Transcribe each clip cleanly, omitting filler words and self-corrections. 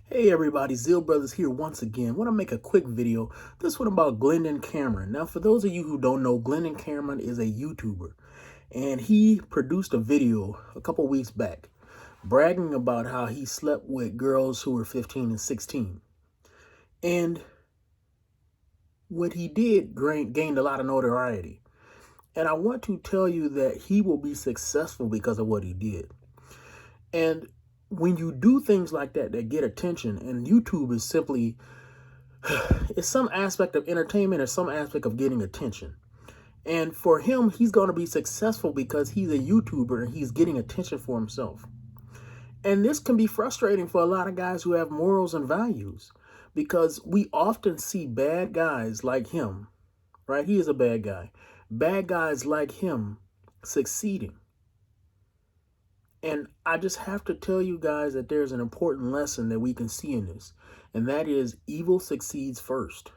Hey everybody, Zeal Brothers here once again. Want to make a quick video. This one about Glendon Cameron. Now, for those of you who don't know, Glendon Cameron is a YouTuber, and he produced a video a couple weeks back bragging about how he slept with girls who were 15 and 16. And what he did gained a lot of notoriety. And I want to tell you that he will be successful because of what he did. And when you do things like that get attention, and YouTube is simply, it's some aspect of entertainment or some aspect of getting attention. And for him, he's going to be successful because he's a YouTuber and he's getting attention for himself. And this can be frustrating for a lot of guys who have morals and values, because we often see bad guys like him, right? He is a bad guy. Bad guys like him succeeding. And I just have to tell you guys that there's an important lesson that we can see in this, and that is evil succeeds first.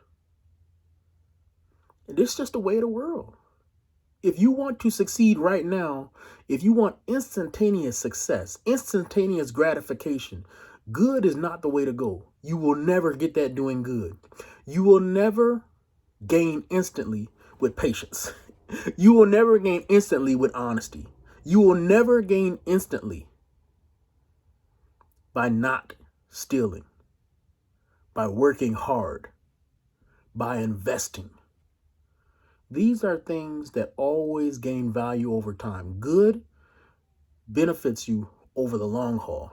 And this is just the way of the world. If you want to succeed right now, if you want instantaneous success, instantaneous gratification, good is not the way to go. You will never get that doing good. You will never gain instantly with patience. You will never gain instantly with honesty. You will never gain instantly by not stealing, by working hard, by investing. These are things that always gain value over time. Good benefits you over the long haul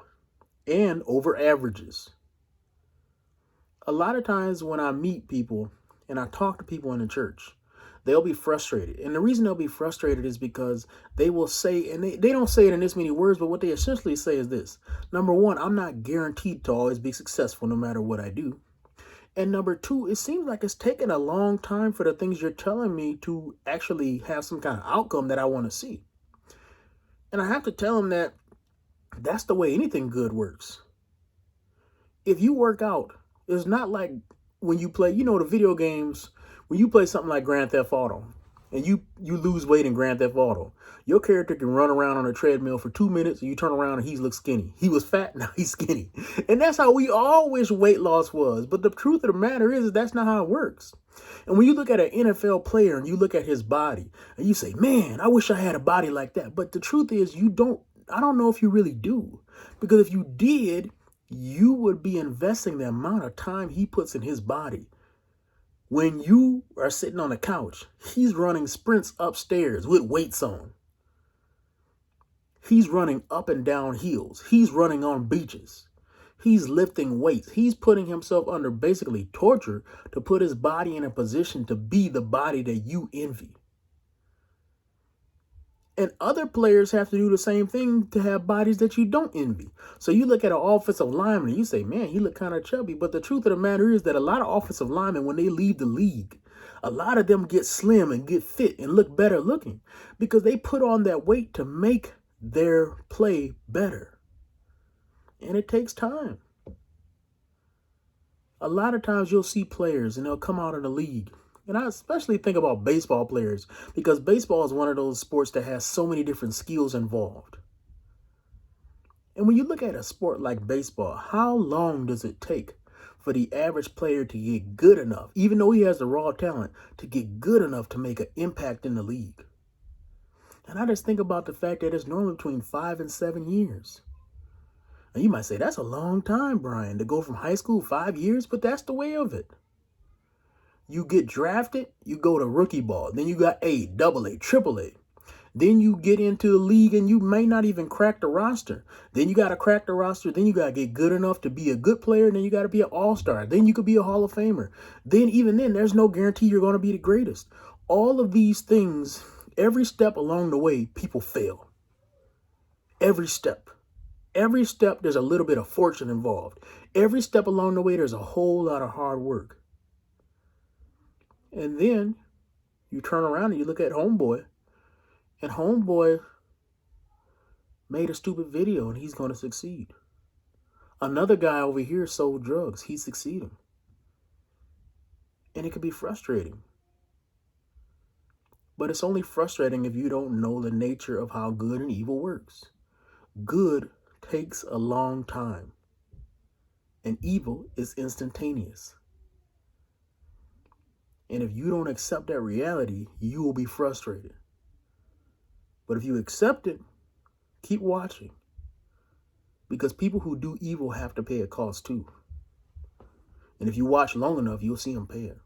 and over averages. A lot of times when I meet people and I talk to people in the church, they'll be frustrated. And the reason they'll be frustrated is because they will say, and they don't say it in this many words, but what they essentially say is this. Number one, I'm not guaranteed to always be successful no matter what I do. And number two, it seems like it's taken a long time for the things you're telling me to actually have some kind of outcome that I want to see. And I have to tell them that that's the way anything good works. If you work out, it's not like when you play, the video games, when you play something like Grand Theft Auto and you lose weight in Grand Theft Auto, your character can run around on a treadmill for 2 minutes and you turn around and he looks skinny. He was fat, now he's skinny. And that's how we all wish weight loss was. But the truth of the matter is that's not how it works. And when you look at an NFL player and you look at his body and you say, man, I wish I had a body like that. But the truth is I don't know if you really do. Because if you did, you would be investing the amount of time he puts in his body. When you are sitting on the couch, he's running sprints upstairs with weights on. He's running up and down hills. He's running on beaches. He's lifting weights. He's putting himself under basically torture to put his body in a position to be the body that you envy. And other players have to do the same thing to have bodies that you don't envy. So you look at an offensive lineman and you say, man, he look kind of chubby. But the truth of the matter is that a lot of offensive linemen, when they leave the league, a lot of them get slim and get fit and look better looking because they put on that weight to make their play better. And it takes time. A lot of times you'll see players and they'll come out of the league. And I especially think about baseball players because baseball is one of those sports that has so many different skills involved. And when you look at a sport like baseball, how long does it take for the average player to get good enough, even though he has the raw talent, to get good enough to make an impact in the league? And I just think about the fact that it's normally between 5 and 7 years. And you might say, that's a long time, Brian, to go from high school 5 years, but that's the way of it. You get drafted, you go to rookie ball. Then you got A, double A, triple A. Then you get into the league and you may not even crack the roster. Then you got to crack the roster. Then you got to get good enough to be a good player. And then you got to be an all-star. Then you could be a Hall of Famer. Then even then, there's no guarantee you're going to be the greatest. All of these things, every step along the way, people fail. Every step. Every step, there's a little bit of fortune involved. Every step along the way, there's a whole lot of hard work. And then you turn around and you look at Homeboy, and Homeboy made a stupid video and he's going to succeed. Another guy over here sold drugs. He's succeeding. And it can be frustrating. But it's only frustrating if you don't know the nature of how good and evil works. Good takes a long time. and evil is instantaneous. And if you don't accept that reality, you will be frustrated. But if you accept it, keep watching. Because people who do evil have to pay a cost too. And if you watch long enough, you'll see them pay it.